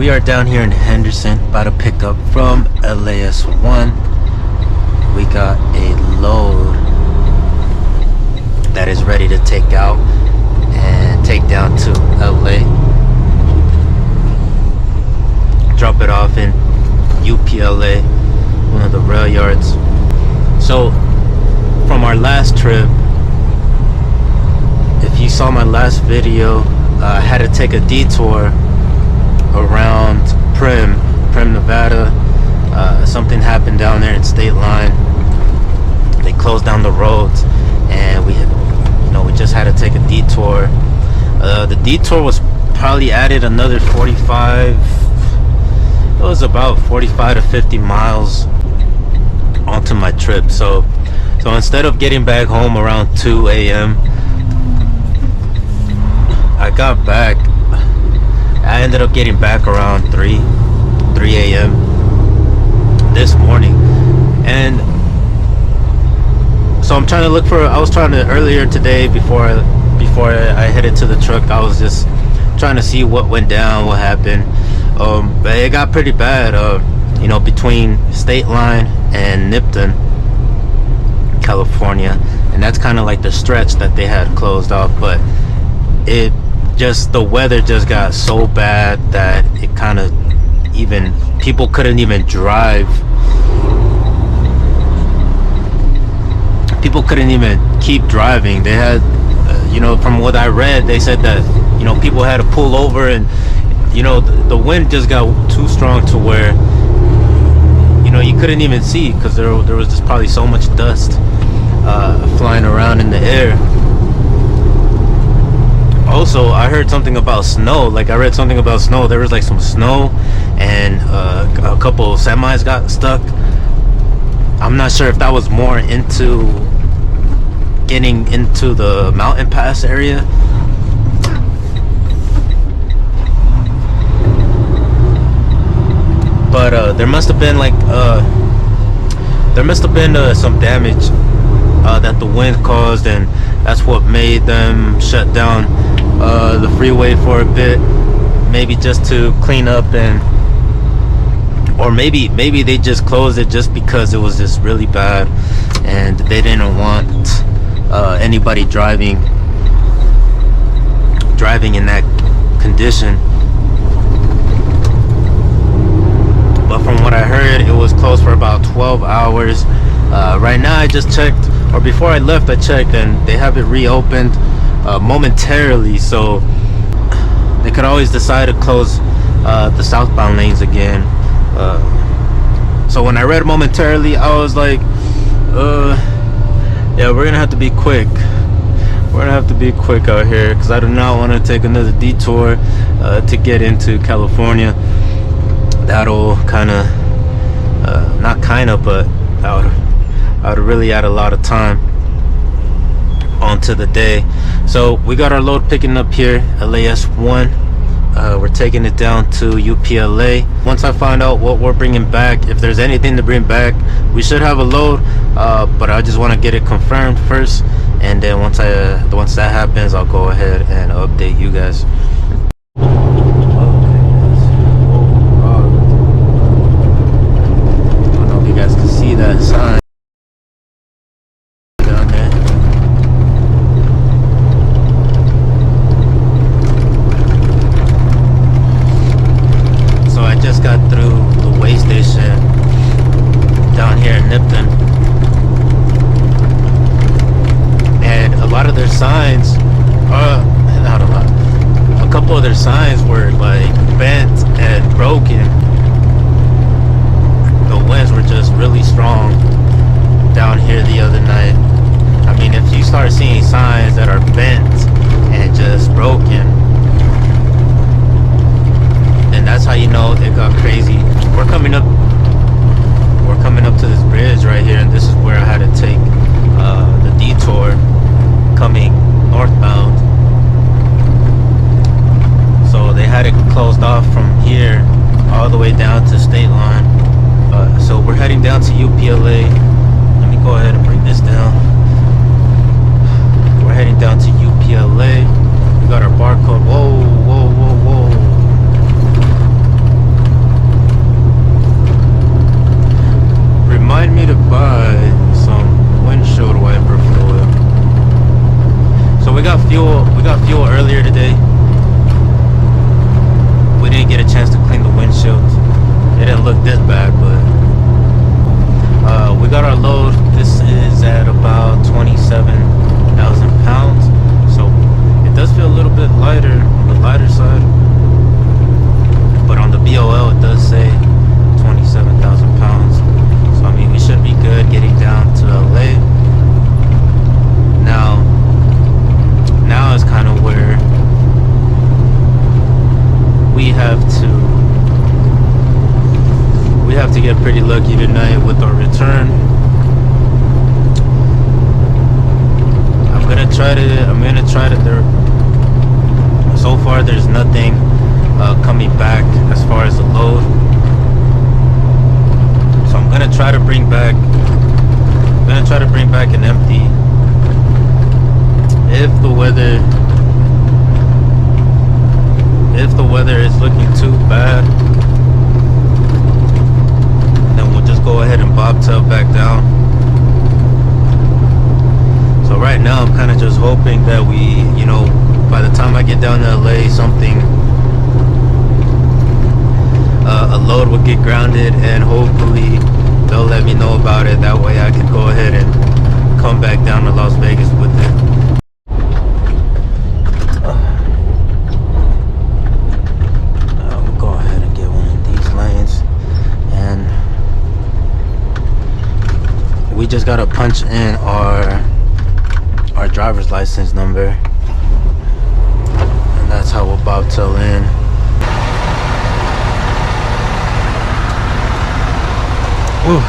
we are down here in Henderson, about to pick up from LAS1. We got a load that is ready to take out and take down to LA. Drop it off in UPLA, one of the rail yards. So from our last trip, if you saw my last video, I had to take a detour around Primm, Nevada. Something happened down there in State Line. They closed down the roads, and we just had to take a detour. The detour was probably added another 45. It was about 45 to 50 miles onto my trip. So instead of getting back home around 2 a.m., I got back. I ended up getting back around 3 a.m. this morning. And so I'm trying to look for, I was trying to earlier today before I headed to the truck, I was just trying to see what went down, what happened. But it got pretty bad, between State Line and Nipton, California. And that's kind of like the stretch that they had closed off. But the weather just got so bad that it kind of people couldn't even drive. People couldn't even keep driving. They had, from what I read, they said that, people had to pull over, and, the wind just got too strong to where, you couldn't even see, because there was just probably so much dust flying around in the air. Also, I heard something about snow. Like, I read something about snow. There was like some snow, and a couple semis got stuck. I'm not sure if that was more into getting into the mountain pass area. But there must have been some damage that the wind caused, and that's what made them shut down the freeway for a bit, maybe just to clean up, or maybe they just closed it just because it was just really bad and they didn't want anybody driving in that condition. But from what I heard, it was closed for about 12 hours. Right now, I just checked, or before I left, I checked, and they have it reopened momentarily. So they could always decide to close the southbound lanes again. So when I read momentarily, I was like, yeah, we're gonna have to be quick. We're gonna have to be quick out here, because I do not want to take another detour to get into California. That'll but I would really add a lot of time onto the day. So we got our load picking up here, LAS1. We're taking it down to UPLA. Once I find out what we're bringing back, if there's anything to bring back, we should have a load, but I just want to get it confirmed first, and then once that happens, I'll go ahead and update you guys. I don't know if you guys can see that sign down there. I just got through the way station down here in Nipton, and a lot of their signs, not a lot, a couple of their signs were like bent and broken. The winds were just really strong down here the other night. I mean, if you start seeing signs that are bent and just broken, and that's how you know it got crazy. We're coming up to this bridge right here, and this is where I had to take the detour coming northbound. So they had it closed off from here all the way down to State Line. So we're heading down to UPLA. Let me go ahead and bring this down. We're heading down to UPLA. We got our barcode. Whoa, whoa, whoa, whoa. this bad, but we got our load. This is at about 27,000 pounds, so it does feel a little bit lighter on the lighter side, but on the BOL it does say 27,000 pounds. So I mean, we should be good getting down to LA. Now is kind of where we have to get pretty lucky tonight with our return. I'm gonna try to there. So far there's nothing coming back as far as the load, so I'm gonna try to bring back an empty. If the weather is looking too bad, then we'll just go ahead and bobtail back down. So right now I'm kind of just hoping that we, by the time I get down to LA, a load will get grounded, and hopefully they'll let me know about it. That way I can go ahead and come back down to Las Vegas with it. We'll go ahead and get one of these lanes, and we just gotta punch in our driver's license number, and that's how we'll bobtail in. Ooh.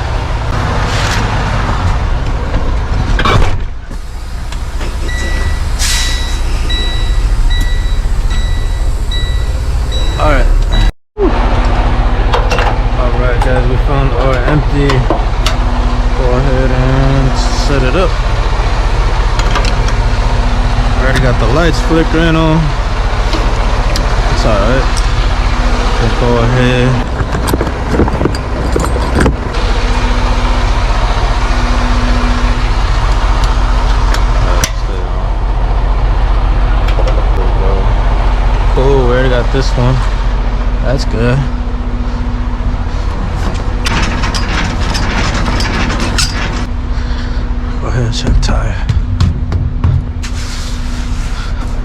Alright, guys, we found our empty. Go ahead and set it up. Already got the lights flickering on. It's alright. Just go ahead. Cool, we already got this one. That's good. Go ahead and check tire.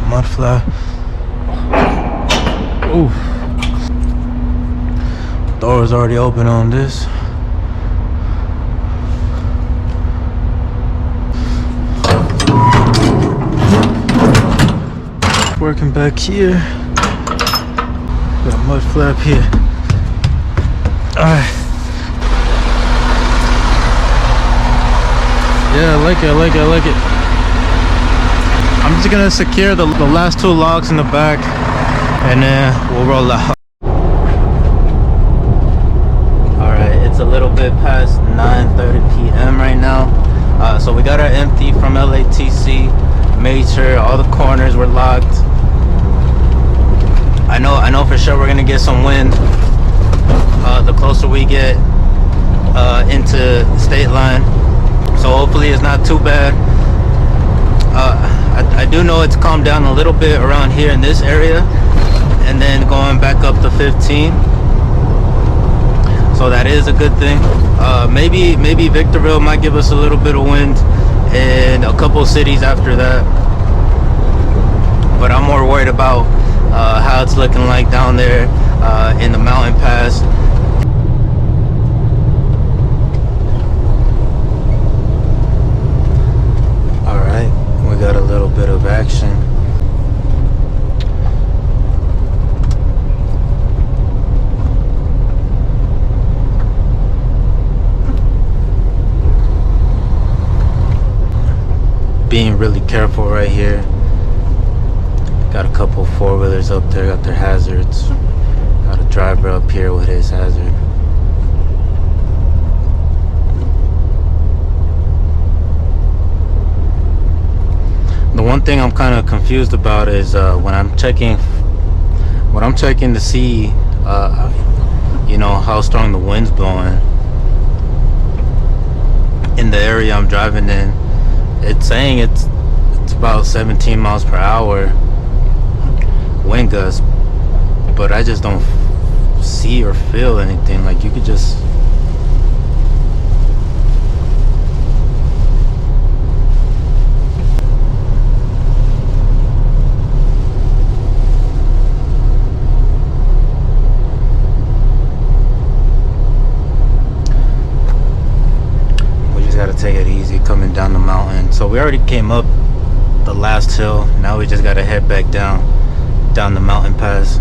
Mud flat. Ooh. Door is already open on this. Working back here. Got a mud flap here. Alright. Yeah, I like it. I'm just gonna secure the last two logs in the back, and then we'll roll out. Alright, it's a little bit past 9:30 p.m. right now. So we got our empty from LATC. Made sure all the corners were locked. I know for sure we're gonna get some wind the closer we get into state line, so hopefully it's not too bad. I do know it's calmed down a little bit around here in this area, and then going back up to 15, so that is a good thing. Maybe Victorville might give us a little bit of wind, and a couple cities after that, but I'm more worried about how it's looking like down there in the mountain pass. Alright, we got a little bit of action. Being really careful right here. Got a couple four-wheelers up there, got their hazards. Got a driver up here with his hazard. The one thing I'm kind of confused about is when I'm checking to see how strong the wind's blowing in the area I'm driving in. It's saying it's about 17 miles per hour wind gust, but I just don't see or feel anything. Like you could just gotta take it easy coming down the mountain. So we already came up the last hill. Now we just gotta head back down the mountain pass.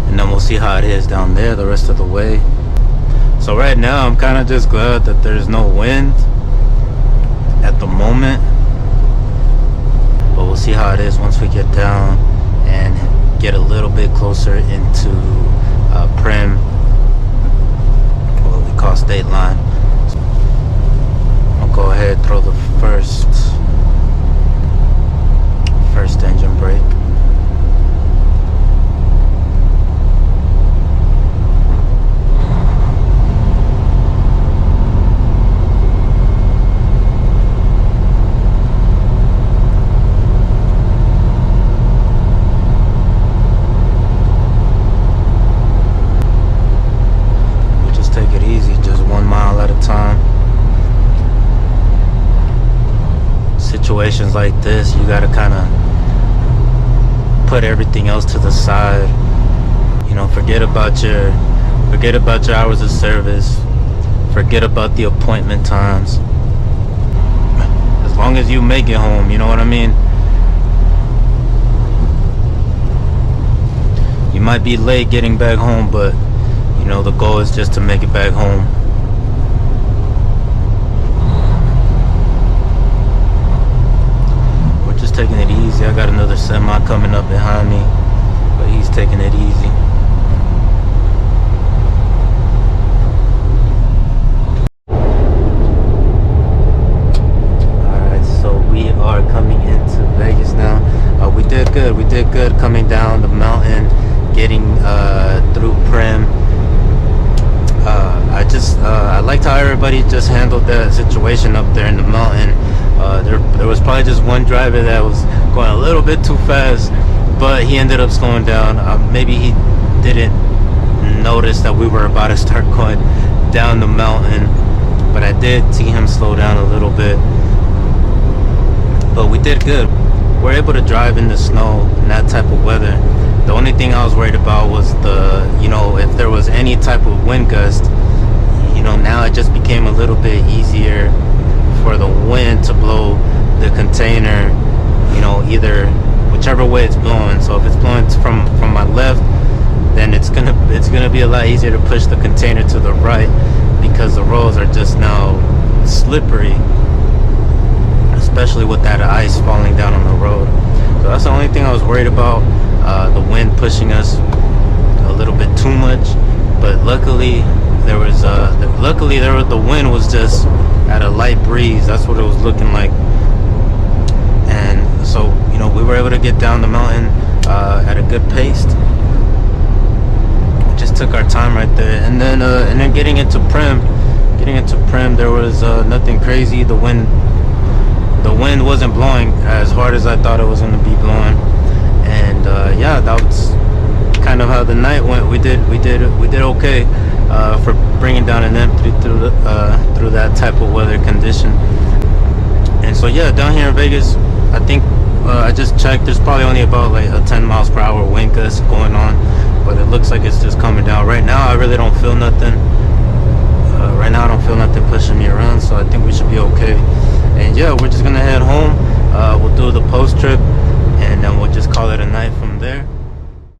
And then we'll see how it is down there the rest of the way. So right now I'm kind of just glad that there's no wind at the moment. But we'll see how it is once we get down and get a little bit closer into Prim, what we call state line. So I'll go ahead, throw the first engine brake. Situations like this, you gotta kind of put everything else to the side. You know, forget about your hours of service, forget about the appointment times. As long as you make it home, you know what I mean? You might be late getting back home, but you know the goal is just to make it back home. Taking it easy. I got another semi coming up behind me, but he's taking it easy. Alright, so we are coming into Vegas now. We did good coming down the mountain, getting through Prim. I liked how everybody just handled that situation up there in the mountain. There was probably just one driver that was going a little bit too fast, but he ended up slowing down. Maybe he didn't notice that we were about to start going down the mountain, but I did see him slow down a little bit. But we did good. We're able to drive in the snow and that type of weather. The only thing I was worried about was if there was any type of wind gust. Now it just became a little bit easier for the wind to blow the container, either whichever way it's blowing. So if it's blowing from my left, then it's gonna be a lot easier to push the container to the right, because the roads are just now slippery, especially with that ice falling down on the road. So that's the only thing I was worried about, the wind pushing us a little bit too much. But luckily the wind was just at a light breeze. That's what it was looking like. And so we were able to get down the mountain at a good pace. We just took our time right there, and then getting into Prim, there was nothing crazy. The wind wasn't blowing as hard as I thought it was going to be blowing. And yeah, that was kind of how the night went. We did okay for bringing down an M3 through that type of weather condition. And so yeah, down here in Vegas, I think I just checked, there's probably only about like a 10 miles per hour wind gust going on, but it looks like it's just coming down right now. I really don't feel nothing.